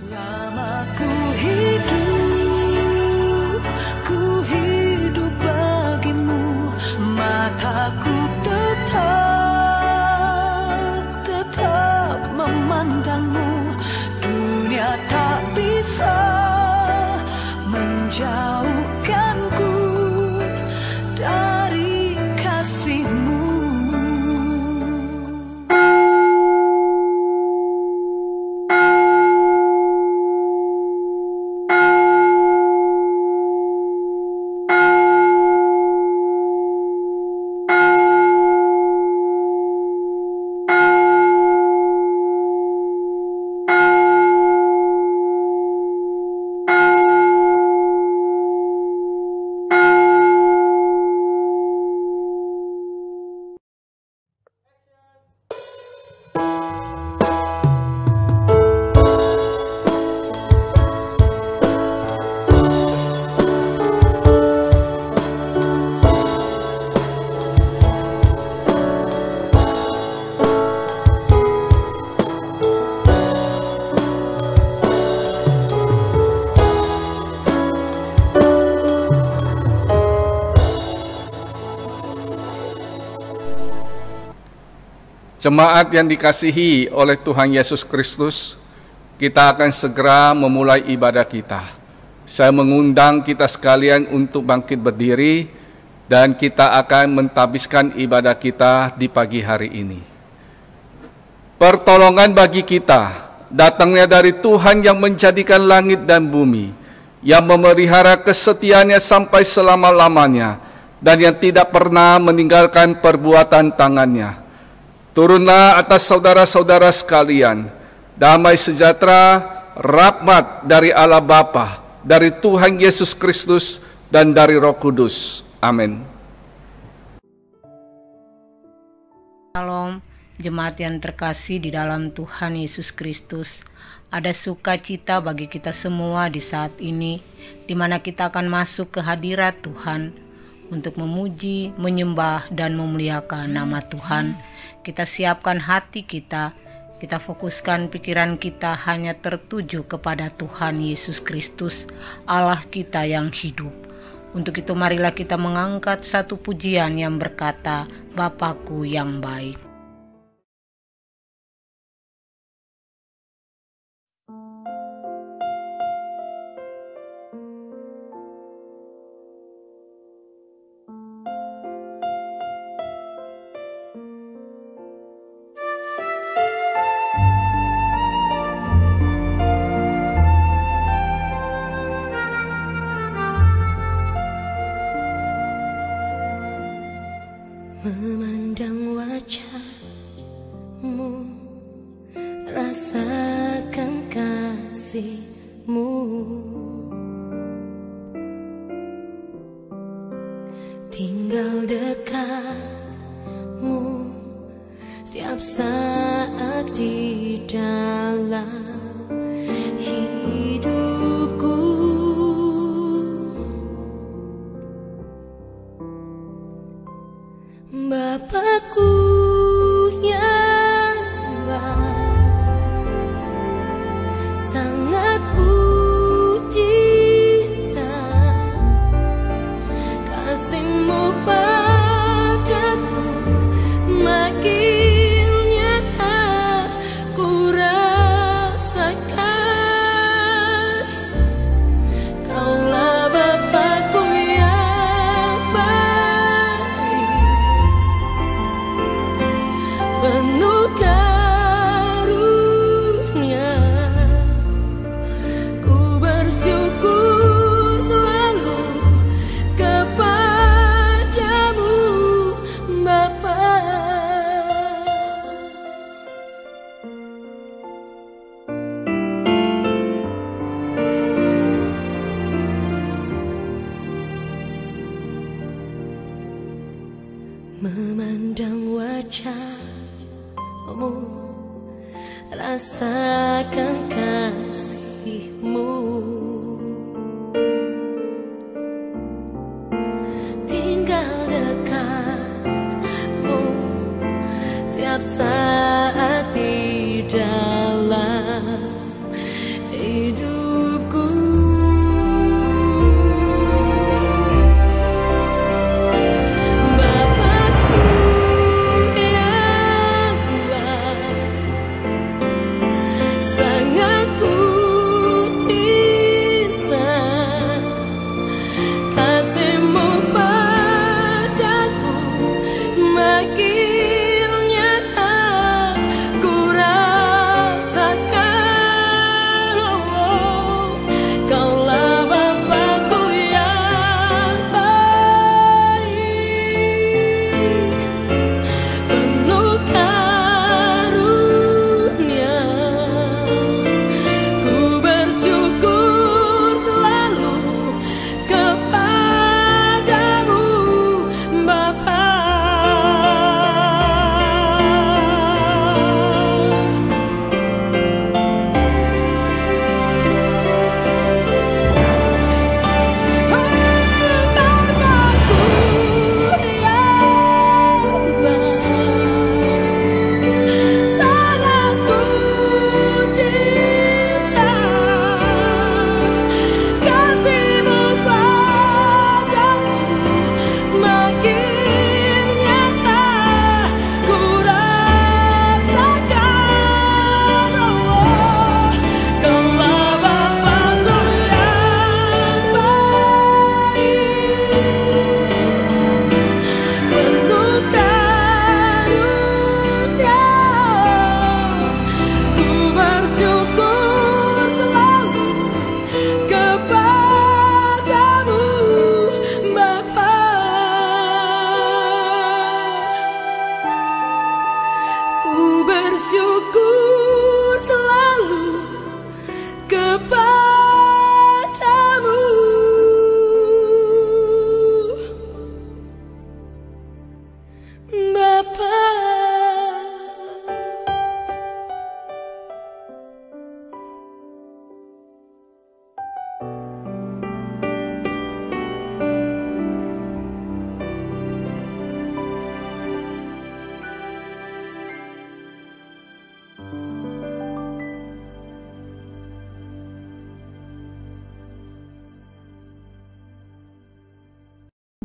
Selama ku hidup bagimu, mataku tetap memandangmu. Dunia tak bisa menjauhkanku dari kasihmu. Jemaat yang dikasihi oleh Tuhan Yesus Kristus, kita akan segera memulai ibadah kita. Saya mengundang kita sekalian untuk bangkit berdiri dan kita akan mentabiskan ibadah kita di pagi hari ini. Pertolongan bagi kita datangnya dari Tuhan yang menjadikan langit dan bumi, yang memelihara kesetiaannya sampai selama-lamanya, dan yang tidak pernah meninggalkan perbuatan tangannya. Turunlah atas saudara-saudara sekalian, damai sejahtera, rahmat dari Allah Bapa, dari Tuhan Yesus Kristus, dan dari Roh Kudus. Amin. Shalom, jemaat yang terkasih di dalam Tuhan Yesus Kristus. Ada sukacita bagi kita semua di saat ini, di mana kita akan masuk ke hadirat Tuhan untuk memuji, menyembah, dan memuliakan nama Tuhan. Kita siapkan hati kita fokuskan pikiran kita hanya tertuju kepada Tuhan Yesus Kristus, Allah kita yang hidup. Untuk itu marilah kita mengangkat satu pujian yang berkata, Bapakku yang baik. Memandang wajahmu, rasakan kasihmu, tinggal dekatmu setiap saat di dalam hidupku. Bapakku yang baik, sangat ku cinta, kasih-Mu padaku semakin nyata ku rasakan. Kaulah Bapakku yang baik, penuh karunia,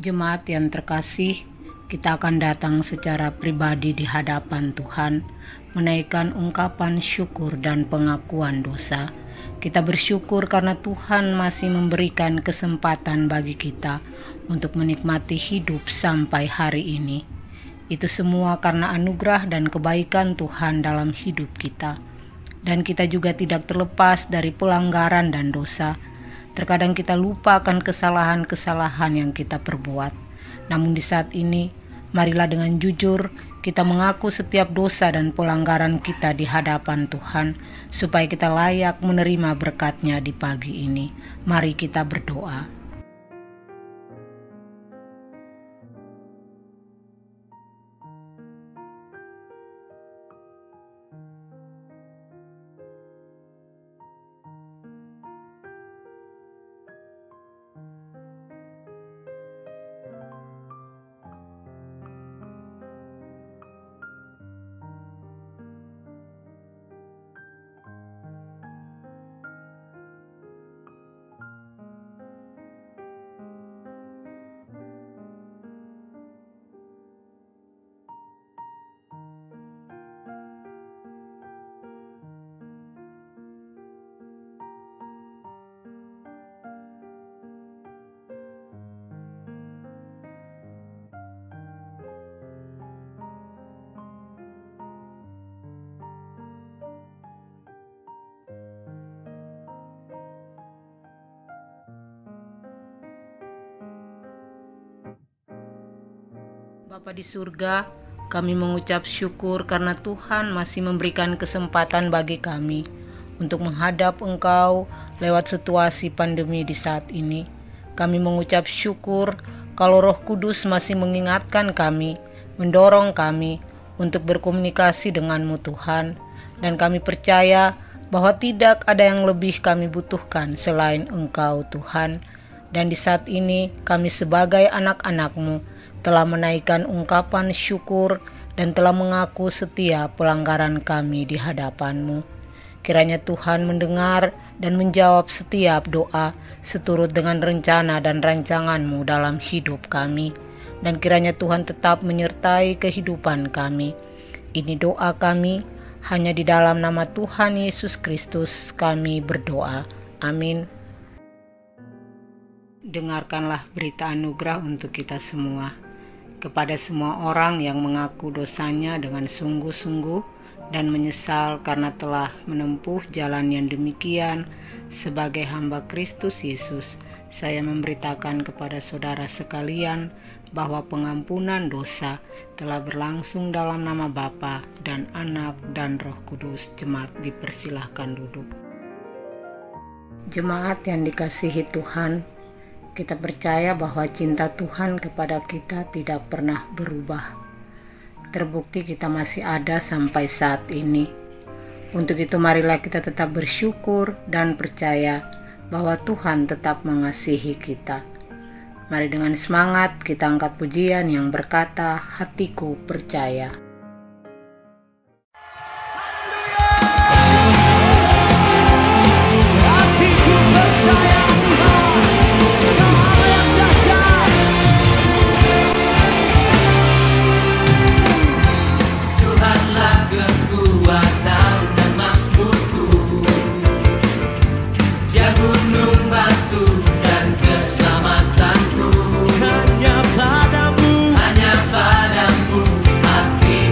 Jemaat yang terkasih, kita akan datang secara pribadi di hadapan Tuhan, menaikkan ungkapan syukur dan pengakuan dosa. Kita bersyukur karena Tuhan masih memberikan kesempatan bagi kita untuk menikmati hidup sampai hari ini. Itu semua karena anugerah dan kebaikan Tuhan dalam hidup kita. Dan kita juga tidak terlepas dari pelanggaran dan dosa. Terkadang kita lupa akan kesalahan-kesalahan yang kita perbuat. Namun di saat ini, marilah dengan jujur kita mengaku setiap dosa dan pelanggaran kita di hadapan Tuhan, supaya kita layak menerima berkat-Nya di pagi ini. Mari kita berdoa. Bapa di surga, kami mengucap syukur karena Tuhan masih memberikan kesempatan bagi kami untuk menghadap Engkau lewat situasi pandemi di saat ini. Kami mengucap syukur kalau Roh Kudus masih mengingatkan kami, mendorong kami untuk berkomunikasi dengan-Mu Tuhan. Dan kami percaya bahwa tidak ada yang lebih kami butuhkan selain Engkau Tuhan. Dan di saat ini kami sebagai anak-anak-Mu telah menaikkan ungkapan syukur dan telah mengaku setiap pelanggaran kami di hadapan-Mu. Kiranya Tuhan mendengar dan menjawab setiap doa seturut dengan rencana dan rancangan-Mu dalam hidup kami. Dan kiranya Tuhan tetap menyertai kehidupan kami. Ini doa kami, hanya di dalam nama Tuhan Yesus Kristus kami berdoa. Amin. Dengarkanlah berita anugerah untuk kita semua. Kepada semua orang yang mengaku dosanya dengan sungguh-sungguh dan menyesal karena telah menempuh jalan yang demikian, sebagai hamba Kristus Yesus, saya memberitakan kepada saudara sekalian bahwa pengampunan dosa telah berlangsung dalam nama Bapa dan Anak dan Roh Kudus. Jemaat dipersilahkan duduk. Jemaat yang dikasihi Tuhan, kita percaya bahwa cinta Tuhan kepada kita tidak pernah berubah. Terbukti kita masih ada sampai saat ini. Untuk itu marilah kita tetap bersyukur dan percaya bahwa Tuhan tetap mengasihi kita. Mari dengan semangat kita angkat pujian yang berkata, hatiku percaya. Hatiku percaya Hanya padamu hati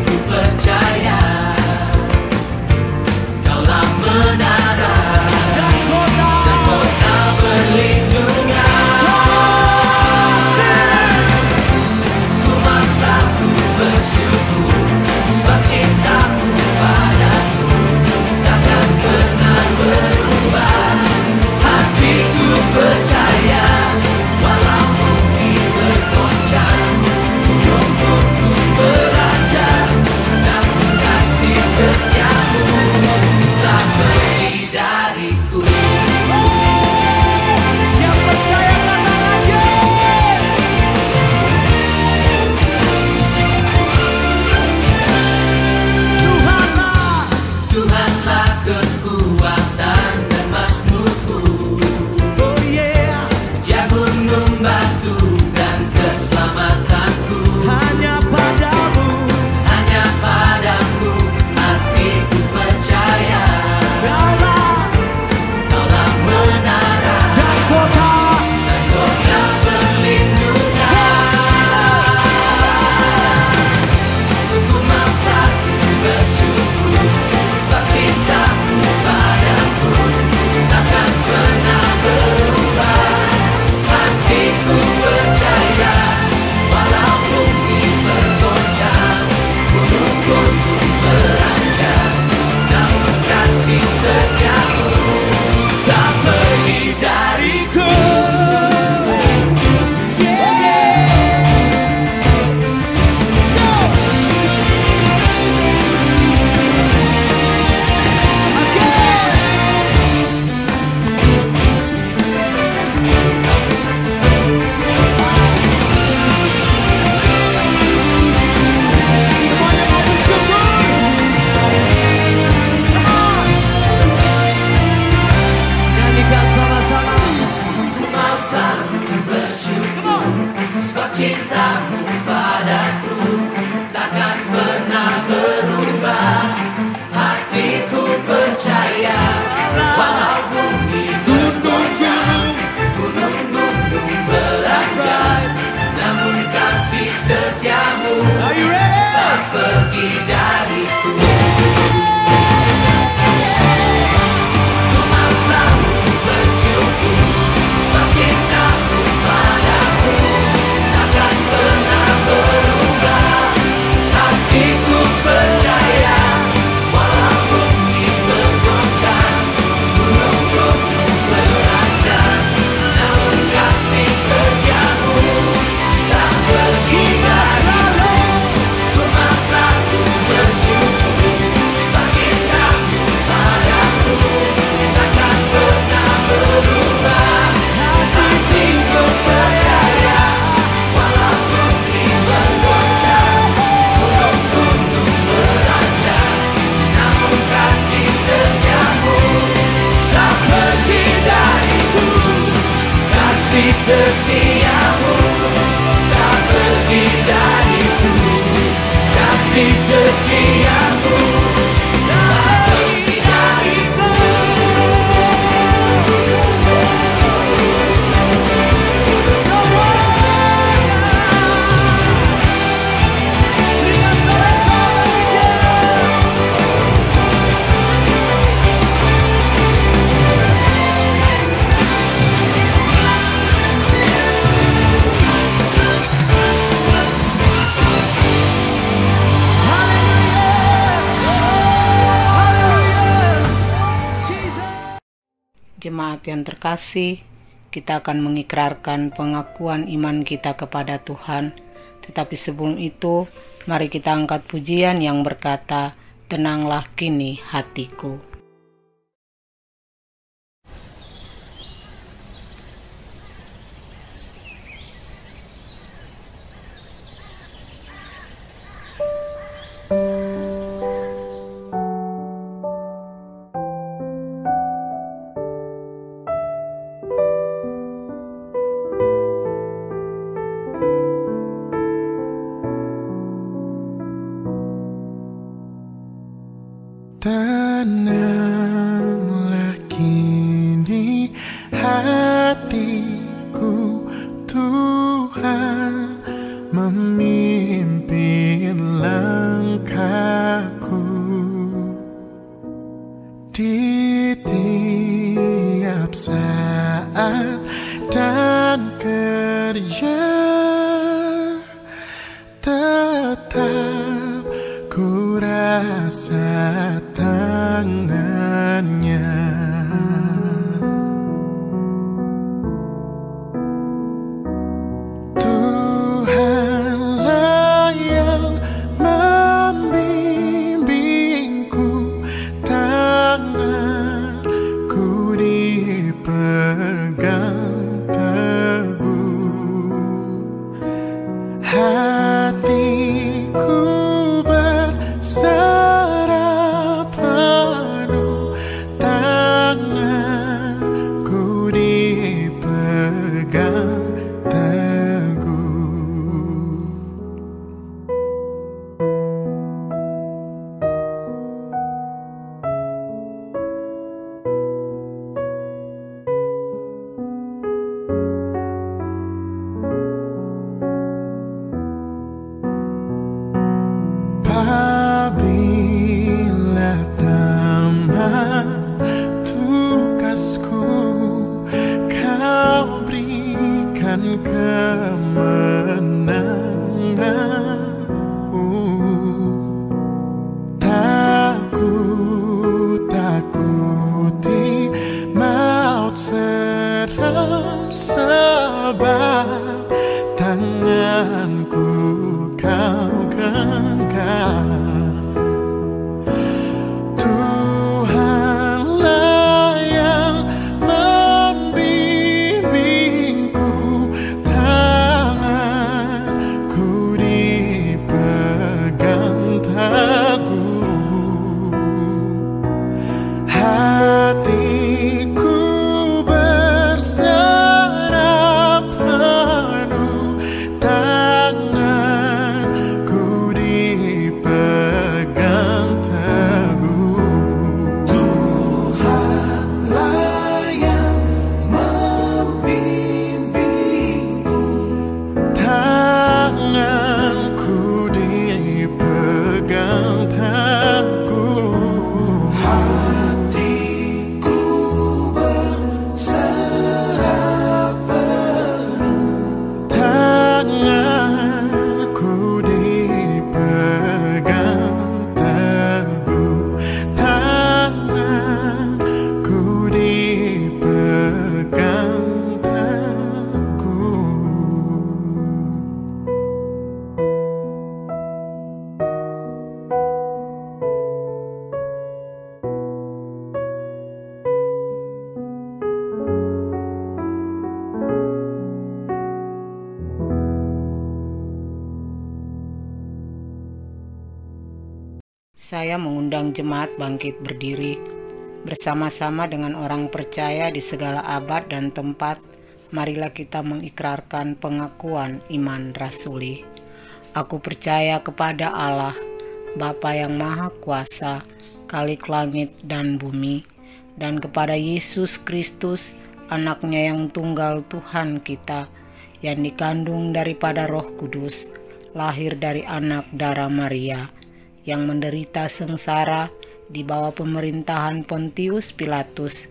setiamu tak pergi dariku, kasih setiamu tak pergi dariku. Berikan sorak-sorak dia. Jemaat yang terkasih, kita akan mengikrarkan pengakuan iman kita kepada Tuhan. Tetapi sebelum itu, mari kita angkat pujian yang berkata, "Tenanglah kini hatiku." Tenanglah kini hatiku, Tuhan memimpin langkahku di tiap saat dan kerja, tetap ku rasa tangannya. Tuhanlah yang membimbingku, tanganku dipegang teguh, hatiku berserah penuh, tanganku dipegang teguh. Apabila tamat tugasku, Kau berikan kemenangan. Tak ku takuti maut seram, sebab tanganku Kau genggam. Tuhanlah yang membimbingku, tanganku dipegang teguh, hatiku berserah penuh, tanganku dipegang teguh. Tuhanlah yang membimbingku, tanganku dipegang teguh, hatiku berserah penuh, tanganku dipegang teguh, tanganku dipegang teguh. Saya mengundang jemaat bangkit berdiri bersama-sama dengan orang percaya di segala abad dan tempat. marilah kita mengikrarkan pengakuan iman rasuli. Aku percaya kepada Allah, Bapa yang Maha Kuasa, Khalik langit dan bumi, dan kepada Yesus Kristus, Anaknya yang tunggal Tuhan kita, yang dikandung daripada Roh Kudus, lahir dari anak darah Maria, yang menderita sengsara di bawah pemerintahan Pontius Pilatus,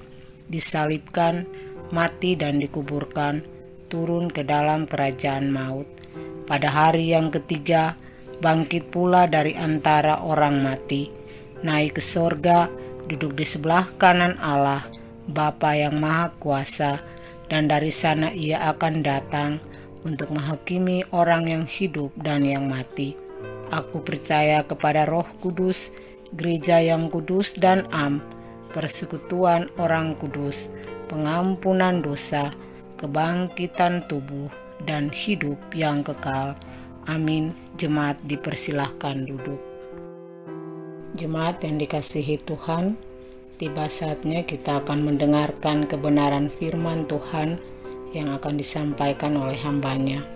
disalibkan, mati dan dikuburkan, turun ke dalam kerajaan maut. Pada hari yang ketiga, bangkit pula dari antara orang mati, naik ke sorga, duduk di sebelah kanan Allah, Bapa yang Maha Kuasa, dan dari sana ia akan datang untuk menghakimi orang yang hidup dan yang mati. Aku percaya kepada Roh Kudus, gereja yang kudus dan am, persekutuan orang kudus, pengampunan dosa, kebangkitan tubuh, dan hidup yang kekal. Amin. Jemaat dipersilahkan duduk. Jemaat yang dikasihi Tuhan, tiba saatnya kita akan mendengarkan kebenaran firman Tuhan yang akan disampaikan oleh hambanya.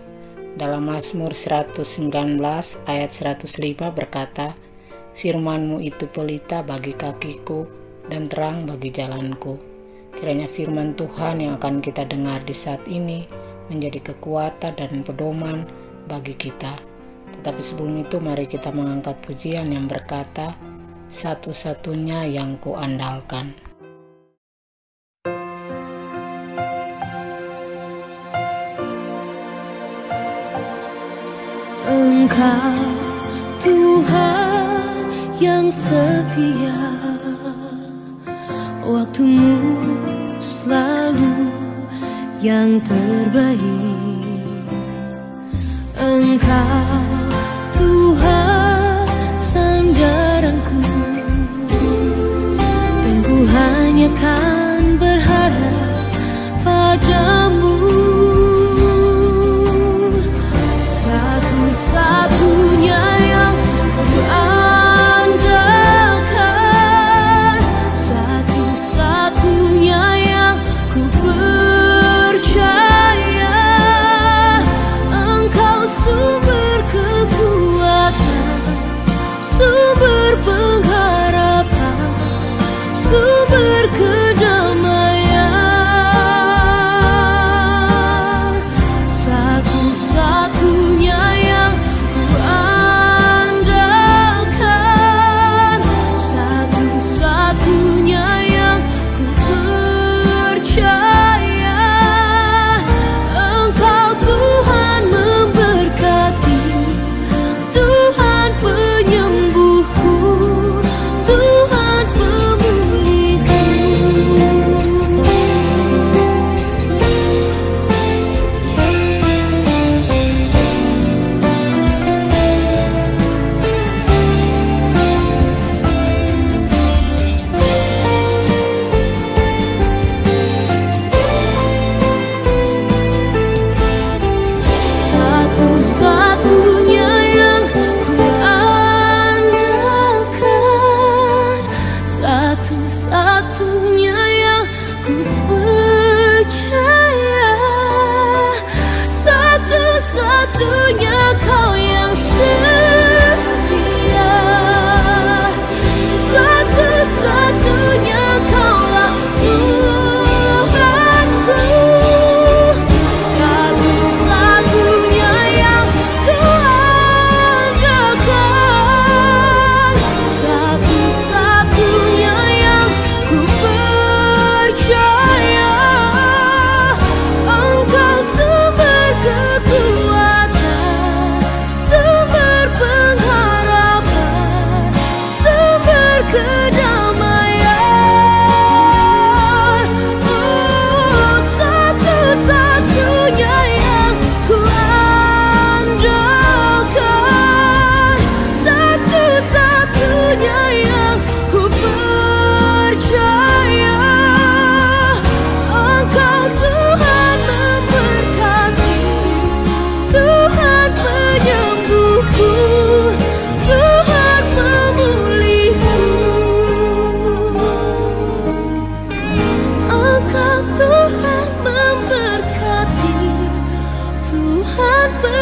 Dalam Mazmur 119 ayat 105 berkata, "Firman-Mu itu pelita bagi kakiku dan terang bagi jalanku." Kiranya firman Tuhan yang akan kita dengar di saat ini menjadi kekuatan dan pedoman bagi kita. Tetapi sebelum itu mari kita mengangkat pujian yang berkata, "Satu-satunya yang kuandalkan." Engkau Tuhan yang setia, waktumu selalu yang terbaik. Engkau Tuhan sandaranku, dan ku hanya kan berharap padamu. Satu-satunya yang ku andalkan, satu-satunya yang ku percaya. Engkau sumber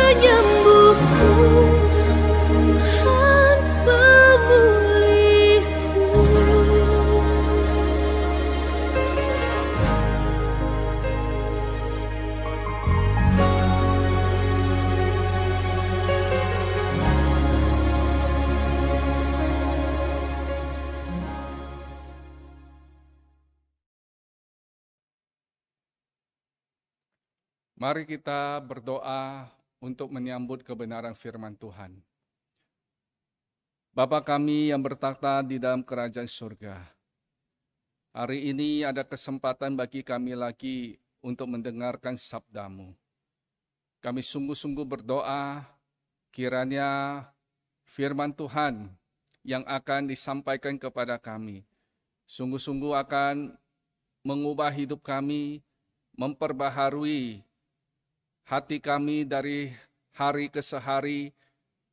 penyembuhku, Tuhan pemulihku. Mari kita berdoa untuk menyambut kebenaran firman Tuhan. Bapa kami yang bertakhta di dalam kerajaan surga, hari ini ada kesempatan bagi kami lagi untuk mendengarkan sabda-Mu. Kami sungguh-sungguh berdoa, kiranya firman Tuhan yang akan disampaikan kepada kami, sungguh-sungguh akan mengubah hidup kami, memperbaharui hati kami dari hari ke hari,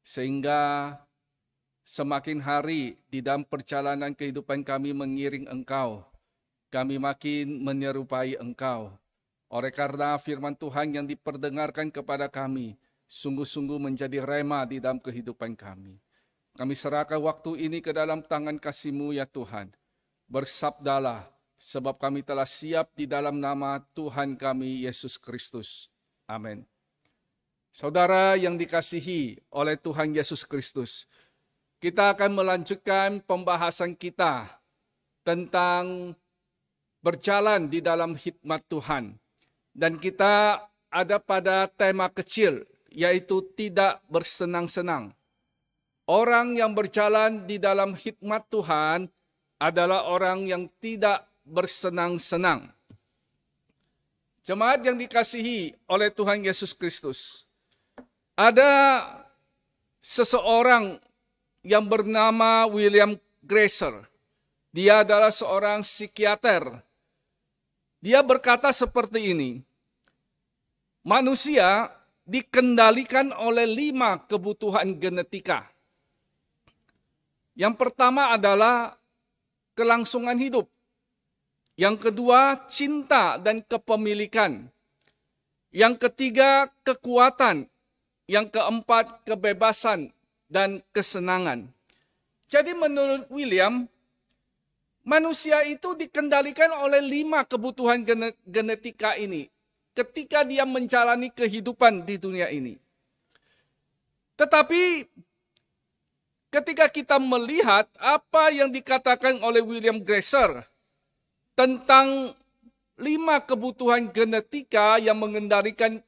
sehingga semakin hari di dalam perjalanan kehidupan kami mengiring Engkau, kami makin menyerupai Engkau. Oleh karena firman Tuhan yang diperdengarkan kepada kami, sungguh-sungguh menjadi rema di dalam kehidupan kami. Kami serahkan waktu ini ke dalam tangan kasih-Mu ya Tuhan. Bersabdalah, sebab kami telah siap di dalam nama Tuhan kami Yesus Kristus. Amin. Saudara yang dikasihi oleh Tuhan Yesus Kristus, kita akan melanjutkan pembahasan kita tentang berjalan di dalam hikmat Tuhan. Dan kita ada pada tema kecil, yaitu tidak bersenang-senang. Orang yang berjalan di dalam hikmat Tuhan adalah orang yang tidak bersenang-senang. Jemaat yang dikasihi oleh Tuhan Yesus Kristus, ada seseorang yang bernama William Glasser. Dia adalah seorang psikiater. Dia berkata seperti ini, manusia dikendalikan oleh 5 kebutuhan genetika. Yang pertama adalah kelangsungan hidup. Yang kedua, cinta dan kepemilikan. Yang ketiga, kekuatan. Yang keempat, kebebasan dan kesenangan. Jadi menurut William, manusia itu dikendalikan oleh 5 kebutuhan genetika ini ketika dia menjalani kehidupan di dunia ini. Tetapi ketika kita melihat apa yang dikatakan oleh William Glasser tentang 5 kebutuhan genetika yang mengendalikan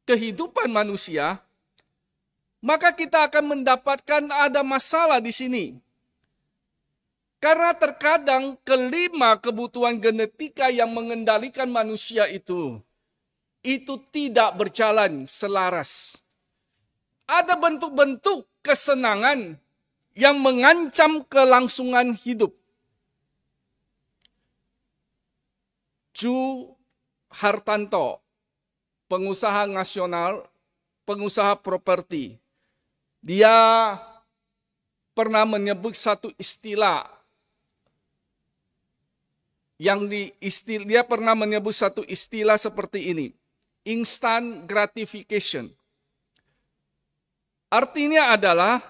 kehidupan manusia, maka kita akan mendapatkan ada masalah di sini. Karena terkadang ke-5 kebutuhan genetika yang mengendalikan manusia itu tidak berjalan selaras. Ada bentuk-bentuk kesenangan yang mengancam kelangsungan hidup. Ju Hartanto, pengusaha nasional, pengusaha properti. Dia pernah menyebut satu istilah dia pernah menyebut satu istilah seperti ini, instant gratification. Artinya adalah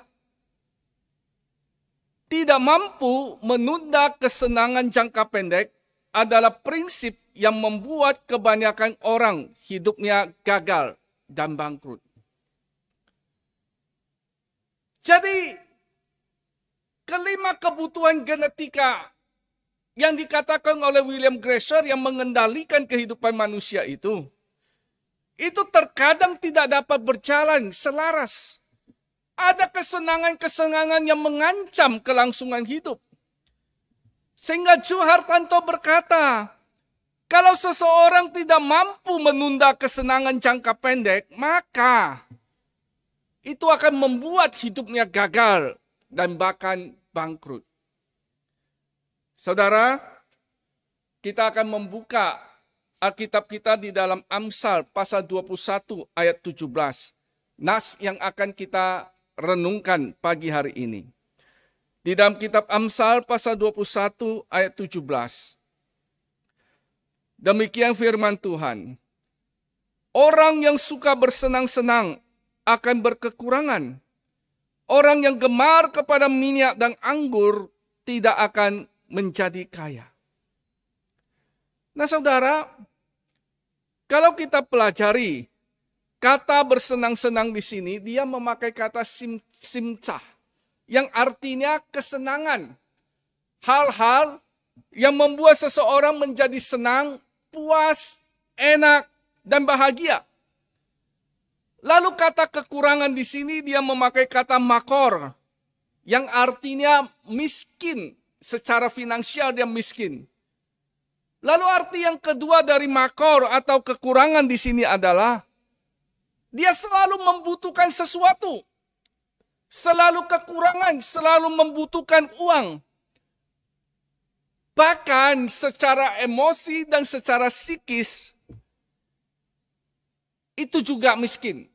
tidak mampu menunda kesenangan jangka pendek adalah prinsip yang membuat kebanyakan orang hidupnya gagal dan bangkrut. Jadi, ke-5 kebutuhan genetika yang dikatakan oleh William Glasser yang mengendalikan kehidupan manusia itu terkadang tidak dapat berjalan selaras. Ada kesenangan-kesenangan yang mengancam kelangsungan hidup. Sehingga Ju Hartanto berkata, kalau seseorang tidak mampu menunda kesenangan jangka pendek, maka itu akan membuat hidupnya gagal dan bahkan bangkrut. Saudara, kita akan membuka Alkitab kita di dalam Amsal pasal 21 ayat 17. Nas yang akan kita renungkan pagi hari ini. Di dalam kitab Amsal pasal 21 ayat 17. Demikian firman Tuhan. Orang yang suka bersenang-senang akan berkekurangan. Orang yang gemar kepada minyak dan anggur tidak akan menjadi kaya. Nah saudara, kalau kita pelajari kata bersenang-senang di sini, dia memakai kata simcah, yang artinya kesenangan. Hal-hal yang membuat seseorang menjadi senang, puas, enak, dan bahagia. Lalu kata kekurangan di sini dia memakai kata makor, yang artinya miskin, secara finansial dia miskin. Lalu arti yang kedua dari makor atau kekurangan di sini adalah dia selalu membutuhkan sesuatu. Selalu kekurangan, selalu membutuhkan uang. Bahkan secara emosi dan secara psikis, itu juga miskin.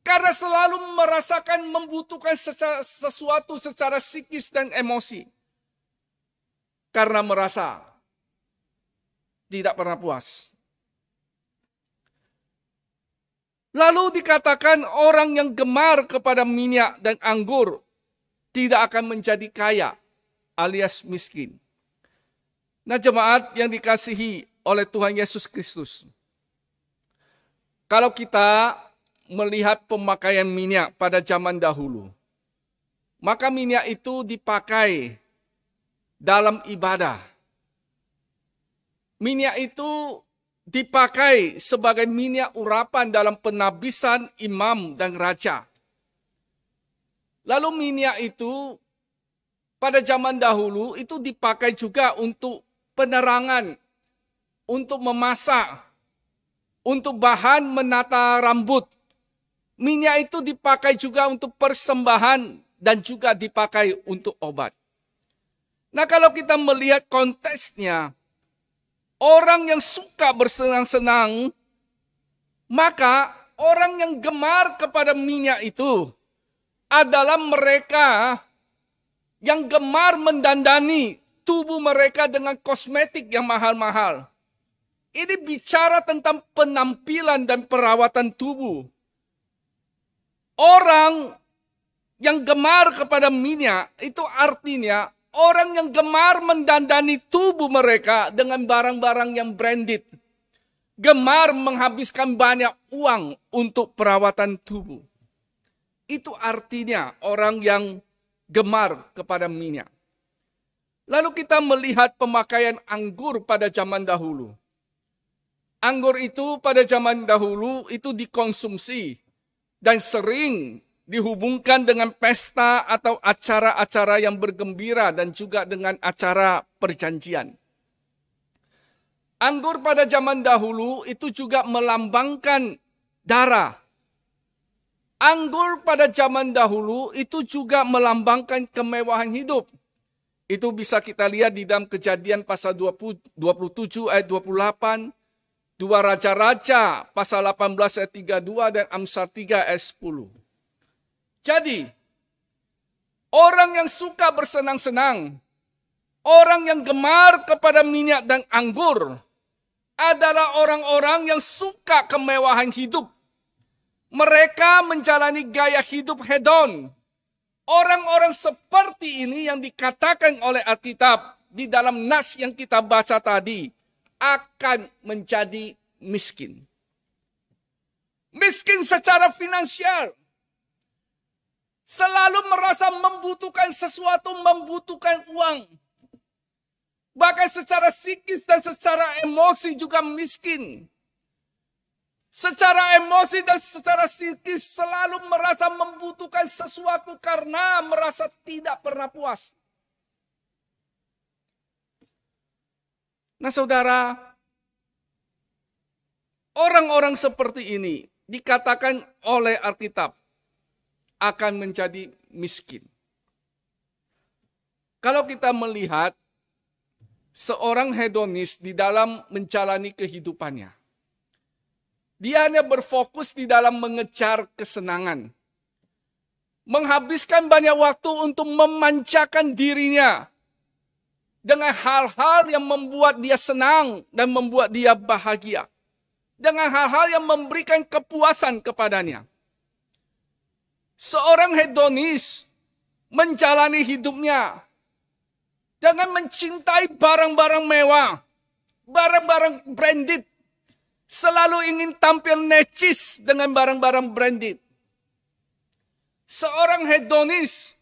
Karena selalu merasakan membutuhkan sesuatu secara psikis dan emosi. Karena merasa tidak pernah puas. Lalu dikatakan orang yang gemar kepada minyak dan anggur tidak akan menjadi kaya alias miskin. Nah jemaat yang dikasihi oleh Tuhan Yesus Kristus. Kalau kita melihat pemakaian minyak pada zaman dahulu, maka minyak itu dipakai dalam ibadah. Minyak itu dipakai sebagai minyak urapan dalam penabisan imam dan raja. Lalu minyak itu pada zaman dahulu itu dipakai juga untuk penerangan, untuk memasak, untuk bahan menata rambut. Minyak itu dipakai juga untuk persembahan dan juga dipakai untuk obat. Nah kalau kita melihat konteksnya, orang yang suka bersenang-senang, maka orang yang gemar kepada minyak itu adalah mereka yang gemar mendandani tubuh mereka dengan kosmetik yang mahal-mahal. Ini bicara tentang penampilan dan perawatan tubuh. Orang yang gemar kepada minyak itu artinya orang yang gemar mendandani tubuh mereka dengan barang-barang yang branded. Gemar menghabiskan banyak uang untuk perawatan tubuh. Itu artinya orang yang gemar kepada minyak. Lalu kita melihat pemakaian anggur pada zaman dahulu. Anggur itu pada zaman dahulu itu dikonsumsi dan sering dihubungkan dengan pesta atau acara-acara yang bergembira dan juga dengan acara perjanjian. Anggur pada zaman dahulu itu juga melambangkan darah. Anggur pada zaman dahulu itu juga melambangkan kemewahan hidup. Itu bisa kita lihat di dalam Kejadian pasal 27 ayat 28, 2 Raja-Raja pasal 18 ayat 32 dan Amsal 3 ayat 10. Jadi, orang yang suka bersenang-senang, orang yang gemar kepada minyak dan anggur, adalah orang-orang yang suka kemewahan hidup. Mereka menjalani gaya hidup hedon. Orang-orang seperti ini yang dikatakan oleh Alkitab di dalam nas yang kita baca tadi, akan menjadi miskin. Miskin secara finansial. Selalu merasa membutuhkan sesuatu, membutuhkan uang. Bahkan secara psikis dan secara emosi juga miskin. Secara emosi dan secara psikis selalu merasa membutuhkan sesuatu karena merasa tidak pernah puas. Nah saudara, orang-orang seperti ini dikatakan oleh Alkitab akan menjadi miskin. Kalau kita melihat seorang hedonis di dalam menjalani kehidupannya, dia hanya berfokus di dalam mengejar kesenangan. Menghabiskan banyak waktu untuk memanjakan dirinya dengan hal-hal yang membuat dia senang dan membuat dia bahagia. dengan hal-hal yang memberikan kepuasan kepadanya. Seorang hedonis menjalani hidupnya dengan mencintai barang-barang mewah, barang-barang branded, selalu ingin tampil necis dengan barang-barang branded. Seorang hedonis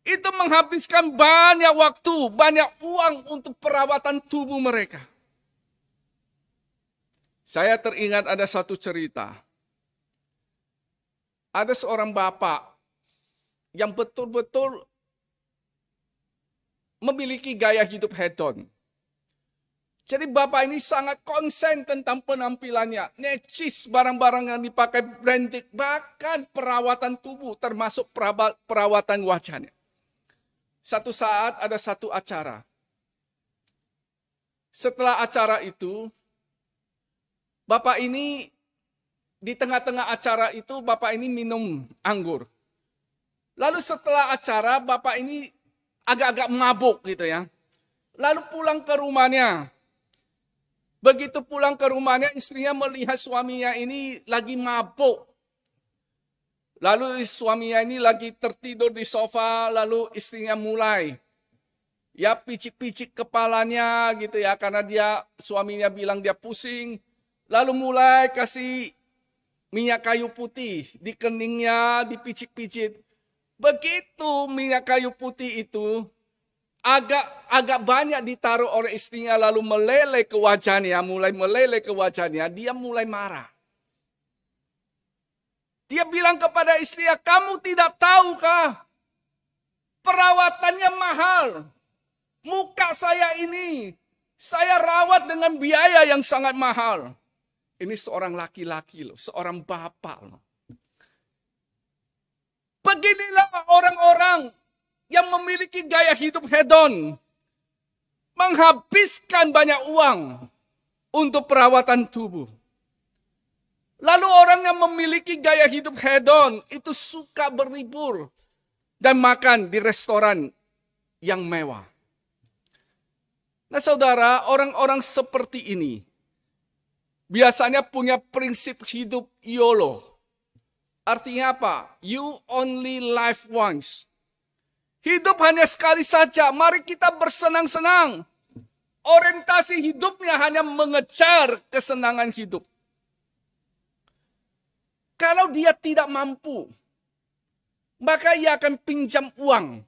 itu menghabiskan banyak waktu, banyak uang untuk perawatan tubuh mereka. Saya teringat ada satu cerita. Ada seorang bapak yang betul-betul memiliki gaya hidup hedon. Jadi bapak ini sangat konsen tentang penampilannya. Necis barang-barang yang dipakai branded. Bahkan perawatan tubuh termasuk perawatan wajahnya. Satu saat ada satu acara. Setelah acara itu, bapak ini di tengah-tengah acara itu bapak ini minum anggur. Lalu setelah acara bapak ini agak-agak mabuk gitu ya. Lalu pulang ke rumahnya. Begitu pulang ke rumahnya istrinya melihat suaminya ini lagi mabuk. Lalu suaminya ini lagi tertidur di sofa, lalu istrinya mulai ya picik-picik kepalanya gitu ya, karena suaminya bilang dia pusing. Lalu mulai kasih minyak kayu putih di keningnya, dipicik-picit. Begitu minyak kayu putih itu agak banyak ditaruh oleh istrinya, lalu meleleh ke wajahnya, dia mulai marah. Dia bilang kepada istrinya, kamu tidak tahukah perawatannya mahal. Muka saya ini, saya rawat dengan biaya yang sangat mahal. Ini seorang laki-laki loh, seorang bapak loh. Beginilah orang-orang yang memiliki gaya hidup hedon. Menghabiskan banyak uang untuk perawatan tubuh. Lalu orang yang memiliki gaya hidup hedon itu suka berlibur dan makan di restoran yang mewah. Nah saudara, orang-orang seperti ini biasanya punya prinsip hidup YOLO. Artinya apa? You only live once. Hidup hanya sekali saja. Mari kita bersenang-senang. Orientasi hidupnya hanya mengejar kesenangan hidup. Kalau dia tidak mampu, maka ia akan pinjam uang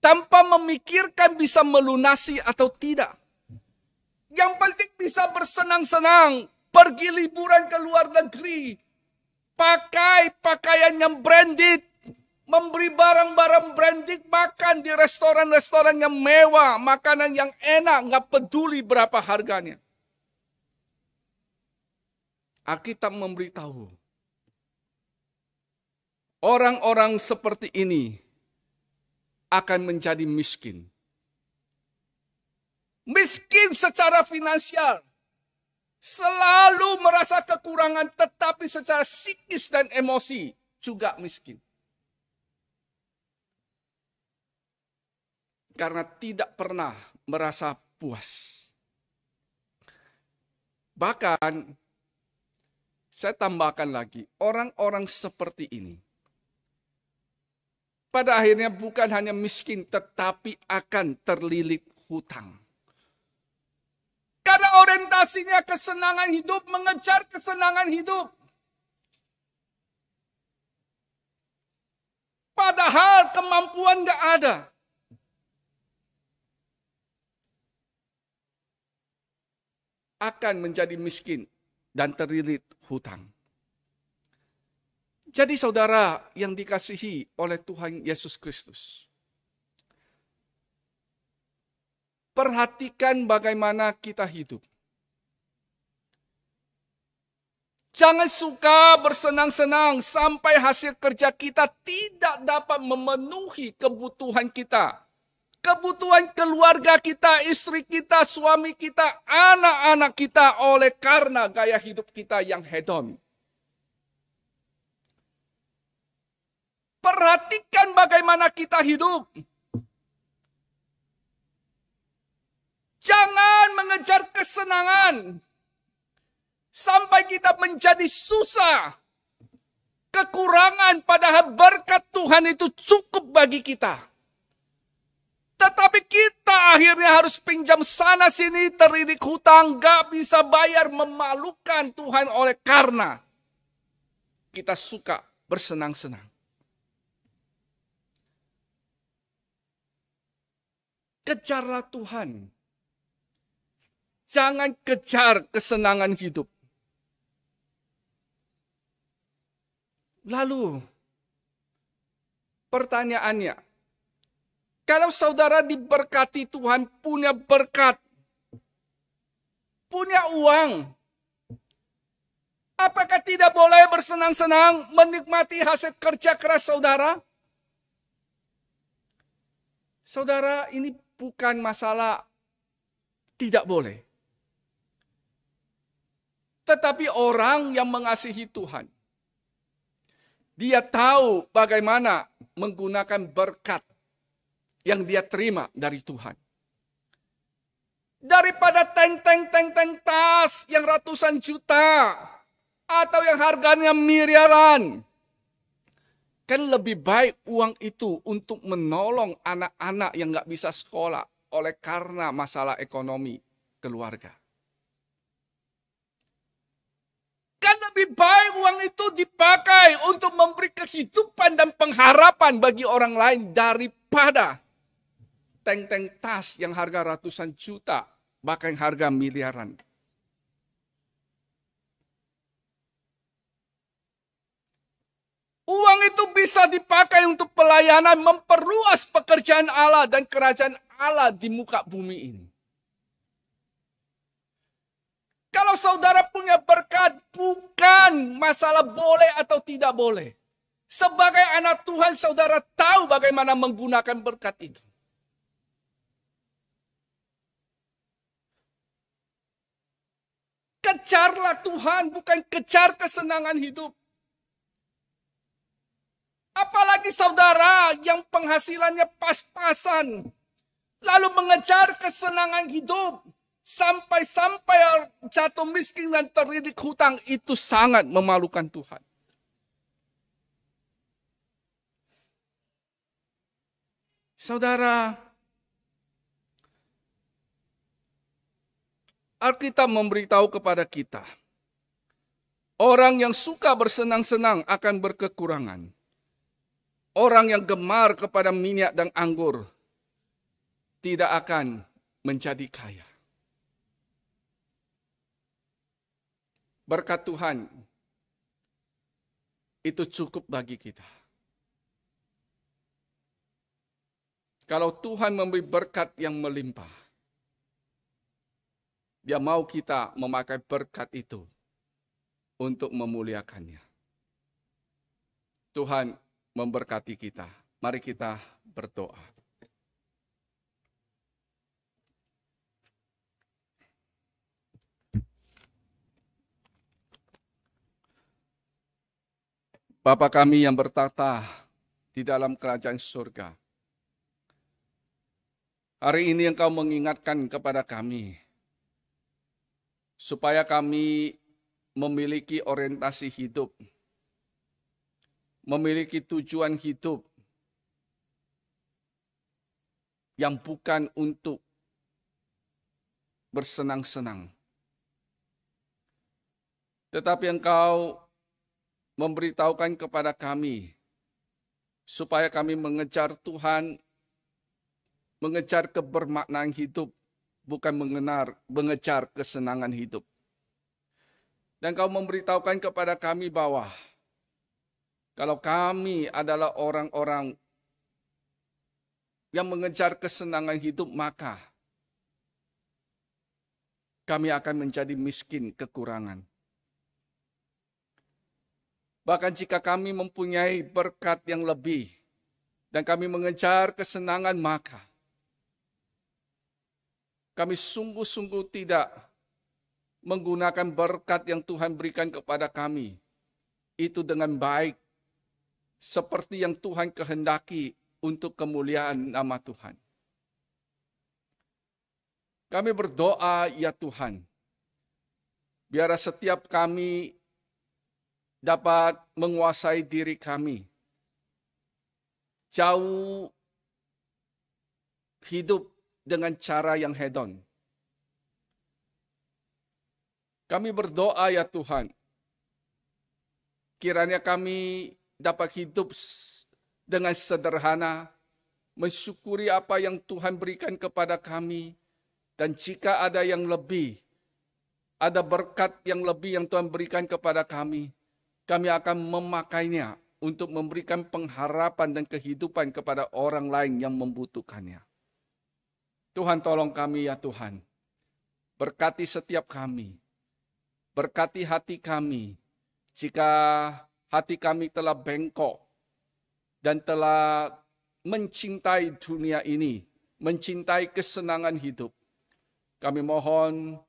tanpa memikirkan bisa melunasi atau tidak. Yang penting bisa bersenang-senang, pergi liburan ke luar negeri, pakai pakaian yang branded, memberi barang-barang branded, makan di restoran-restoran yang mewah, makanan yang enak, nggak peduli berapa harganya. Alkitab memberitahu, orang-orang seperti ini akan menjadi miskin. Miskin secara finansial. Selalu merasa kekurangan, tetapi secara psikis dan emosi juga miskin. Karena tidak pernah merasa puas. Bahkan, saya tambahkan lagi, orang-orang seperti ini pada akhirnya bukan hanya miskin, tetapi akan terlilit hutang. Karena orientasinya kesenangan hidup, mengejar kesenangan hidup. Padahal kemampuan gak ada. Akan menjadi miskin dan terlilit hutang. Jadi saudara yang dikasihi oleh Tuhan Yesus Kristus, perhatikan bagaimana kita hidup. Jangan suka bersenang-senang sampai hasil kerja kita tidak dapat memenuhi kebutuhan kita. Kebutuhan keluarga kita, istri kita, suami kita, anak-anak kita oleh karena gaya hidup kita yang hedon. Perhatikan bagaimana kita hidup. Jangan mengejar kesenangan. Sampai kita menjadi susah, kekurangan, padahal berkat Tuhan itu cukup bagi kita. Tetapi kita akhirnya harus pinjam sana sini, terlilit hutang, gak bisa bayar, memalukan Tuhan oleh karena kita suka bersenang-senang. Kejarlah Tuhan. Jangan kejar kesenangan hidup. Lalu, pertanyaannya, kalau saudara diberkati Tuhan, punya berkat, punya uang, apakah tidak boleh bersenang-senang menikmati hasil kerja keras saudara? Saudara, ini bukan masalah tidak boleh. Tetapi orang yang mengasihi Tuhan, dia tahu bagaimana menggunakan berkat yang dia terima dari Tuhan. Daripada teng tas yang ratusan juta atau yang harganya miliaran, kan lebih baik uang itu untuk menolong anak-anak yang gak bisa sekolah oleh karena masalah ekonomi keluarga. Kan lebih baik uang itu dipakai untuk memberi kehidupan dan pengharapan bagi orang lain daripada teng tas yang harga ratusan juta, bahkan harga miliaran. Uang itu bisa dipakai untuk pelayanan, memperluas pekerjaan Allah dan kerajaan Allah di muka bumi ini. Kalau saudara punya berkat, bukan masalah boleh atau tidak boleh. Sebagai anak Tuhan, saudara tahu bagaimana menggunakan berkat itu. Kejarlah Tuhan, bukan kejar kesenangan hidup. Apalagi saudara yang penghasilannya pas-pasan, lalu mengejar kesenangan hidup, sampai jatuh miskin dan terlilit hutang, itu sangat memalukan Tuhan. Saudara, Alkitab memberitahu kepada kita, orang yang suka bersenang-senang akan berkekurangan. Orang yang gemar kepada minyak dan anggur tidak akan menjadi kaya. Berkat Tuhan itu cukup bagi kita. Kalau Tuhan memberi berkat yang melimpah, Dia mau kita memakai berkat itu untuk memuliakannya. Tuhan memberkati kita. Mari kita berdoa. Bapa kami yang bertata di dalam kerajaan surga, hari ini Engkau mengingatkan kepada kami, supaya kami memiliki orientasi hidup, memiliki tujuan hidup yang bukan untuk bersenang-senang. Tetapi Engkau memberitahukan kepada kami, supaya kami mengejar Tuhan, mengejar kebermaknaan hidup, bukan mengejar kesenangan hidup. Dan Kau memberitahukan kepada kami bahwa kalau kami adalah orang-orang yang mengejar kesenangan hidup, maka kami akan menjadi miskin, kekurangan. Bahkan jika kami mempunyai berkat yang lebih dan kami mengejar kesenangan, maka kami sungguh-sungguh tidak menggunakan berkat yang Tuhan berikan kepada kami itu dengan baik, seperti yang Tuhan kehendaki untuk kemuliaan nama Tuhan. Kami berdoa, ya Tuhan, Biar setiap kami dapat menguasai diri kami. Jauh hidup dengan cara yang hedon. Kami berdoa ya Tuhan, kiranya kami dapat hidup dengan sederhana, mensyukuri apa yang Tuhan berikan kepada kami, dan jika ada yang lebih, ada berkat yang lebih yang Tuhan berikan kepada kami akan memakainya untuk memberikan pengharapan dan kehidupan kepada orang lain yang membutuhkannya. Tuhan tolong kami ya Tuhan, berkati setiap kami, berkati hati kami, jika hati kami telah bengkok dan telah mencintai dunia ini, mencintai kesenangan hidup. Kami mohon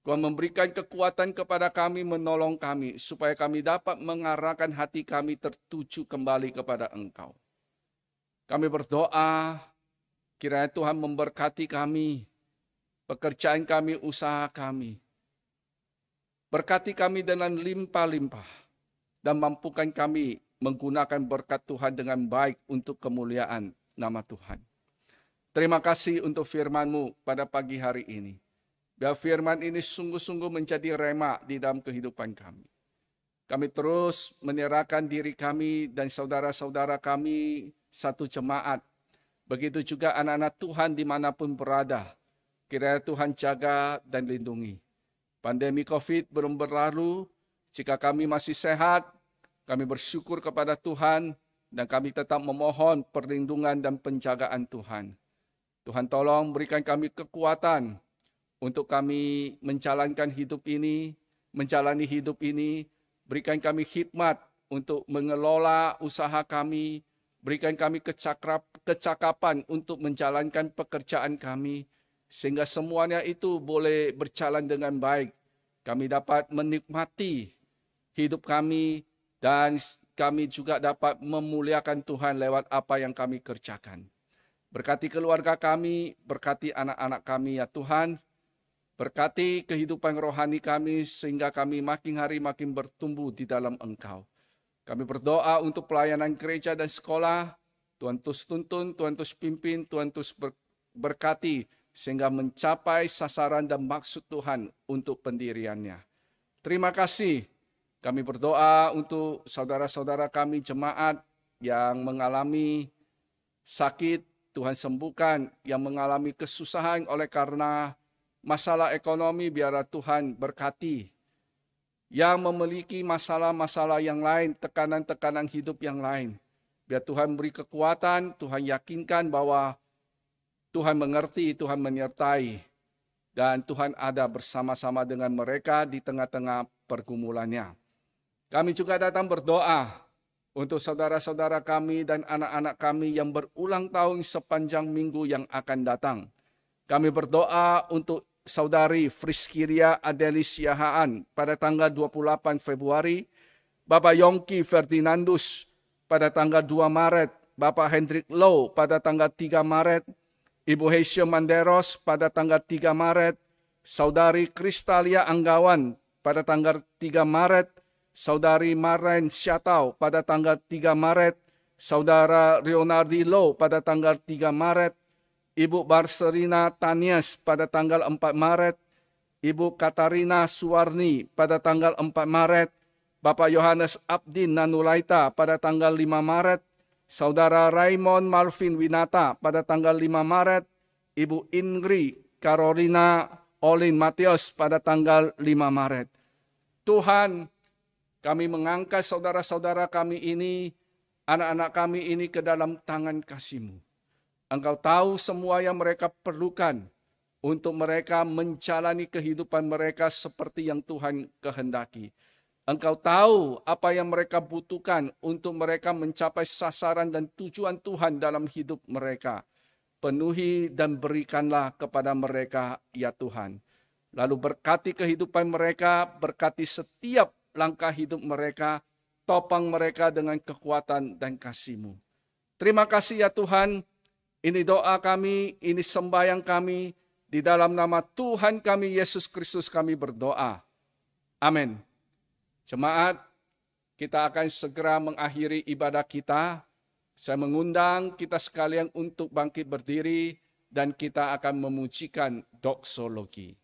Tuhan memberikan kekuatan kepada kami, menolong kami, supaya kami dapat mengarahkan hati kami tertuju kembali kepada Engkau. Kami berdoa, kiranya Tuhan memberkati kami, pekerjaan kami, usaha kami. Berkati kami dengan limpah-limpah, dan mampukan kami menggunakan berkat Tuhan dengan baik untuk kemuliaan nama Tuhan. Terima kasih untuk firman-Mu pada pagi hari ini. Biar firman ini sungguh-sungguh menjadi rema di dalam kehidupan kami. Kami terus menyerahkan diri kami dan saudara-saudara kami satu jemaat. Begitu juga anak-anak Tuhan dimanapun berada. Kiranya Tuhan jaga dan lindungi. Pandemi COVID belum berlalu. Jika kami masih sehat, kami bersyukur kepada Tuhan dan kami tetap memohon perlindungan dan penjagaan Tuhan. Tuhan tolong berikan kami kekuatan untuk kami menjalankan hidup ini, menjalani hidup ini. Berikan kami hikmat untuk mengelola usaha kami. Berikan kami kecakapan untuk menjalankan pekerjaan kami. Sehingga semuanya itu boleh berjalan dengan baik. Kami dapat menikmati hidup kami dan kami juga dapat memuliakan Tuhan lewat apa yang kami kerjakan. Berkati keluarga kami, berkati anak-anak kami ya Tuhan. Berkati kehidupan rohani kami sehingga kami makin hari makin bertumbuh di dalam Engkau. Kami berdoa untuk pelayanan gereja dan sekolah. Tuhan terus tuntun, Tuhan terus pimpin, Tuhan terus berkati sehingga mencapai sasaran dan maksud Tuhan untuk pendiriannya. Terima kasih. Kami berdoa untuk saudara-saudara kami jemaat yang mengalami sakit, Tuhan sembuhkan, yang mengalami kesusahan oleh karena masalah ekonomi, biarlah Tuhan berkati. Yang memiliki masalah-masalah yang lain, tekanan-tekanan hidup yang lain, biar Tuhan beri kekuatan, Tuhan yakinkan bahwa Tuhan mengerti, Tuhan menyertai, dan Tuhan ada bersama-sama dengan mereka di tengah-tengah pergumulannya. Kami juga datang berdoa untuk saudara-saudara kami dan anak-anak kami yang berulang tahun sepanjang minggu yang akan datang. Kami berdoa untuk Saudari Friskiria Adelis Yahaan pada tanggal 28 Februari, Bapak Yongki Ferdinandus pada tanggal 2 Maret, Bapak Hendrik Low pada tanggal 3 Maret, Ibu Heisha Manderos pada tanggal 3 Maret, Saudari Kristalia Anggawan pada tanggal 3 Maret, Saudari Maren Syatau pada tanggal 3 Maret, Saudara Leonardi Low pada tanggal 3 Maret, Ibu Barserina Tanias pada tanggal 4 Maret, Ibu Katarina Suwarni pada tanggal 4 Maret, Bapak Yohanes Abdin Nanulaita pada tanggal 5 Maret, Saudara Raymond Malvin Winata pada tanggal 5 Maret, Ibu Ingri Carolina Olin Matius pada tanggal 5 Maret. Tuhan, kami mengangkat saudara-saudara kami ini, anak-anak kami ini ke dalam tangan kasih-Mu. Engkau tahu semua yang mereka perlukan untuk mereka menjalani kehidupan mereka seperti yang Tuhan kehendaki. Engkau tahu apa yang mereka butuhkan untuk mereka mencapai sasaran dan tujuan Tuhan dalam hidup mereka. Penuhi dan berikanlah kepada mereka ya Tuhan. Lalu berkati kehidupan mereka, berkati setiap langkah hidup mereka, topang mereka dengan kekuatan dan kasih-Mu. Terima kasih ya Tuhan. Ini doa kami, ini sembahyang kami, di dalam nama Tuhan kami Yesus Kristus kami berdoa. Amin. Jemaat, kita akan segera mengakhiri ibadah kita. Saya mengundang kita sekalian untuk bangkit berdiri dan kita akan memujikan doksologi.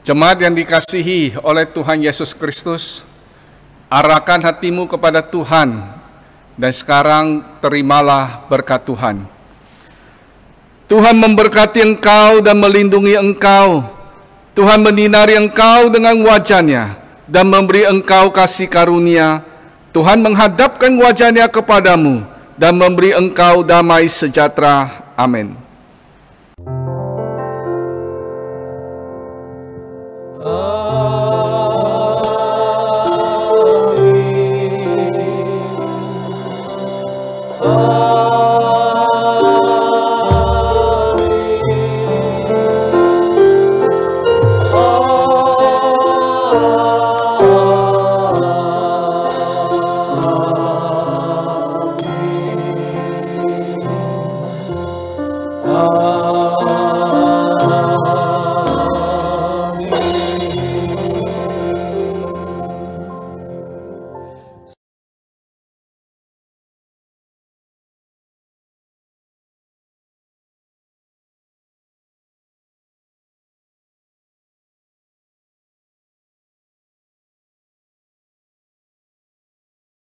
Jemaat yang dikasihi oleh Tuhan Yesus Kristus, arahkan hatimu kepada Tuhan, dan sekarang terimalah berkat Tuhan. Tuhan memberkati engkau dan melindungi engkau. Tuhan menyinari engkau dengan wajah-Nya dan memberi engkau kasih karunia. Tuhan menghadapkan wajah-Nya kepadamu dan memberi engkau damai sejahtera. Amin. Amin.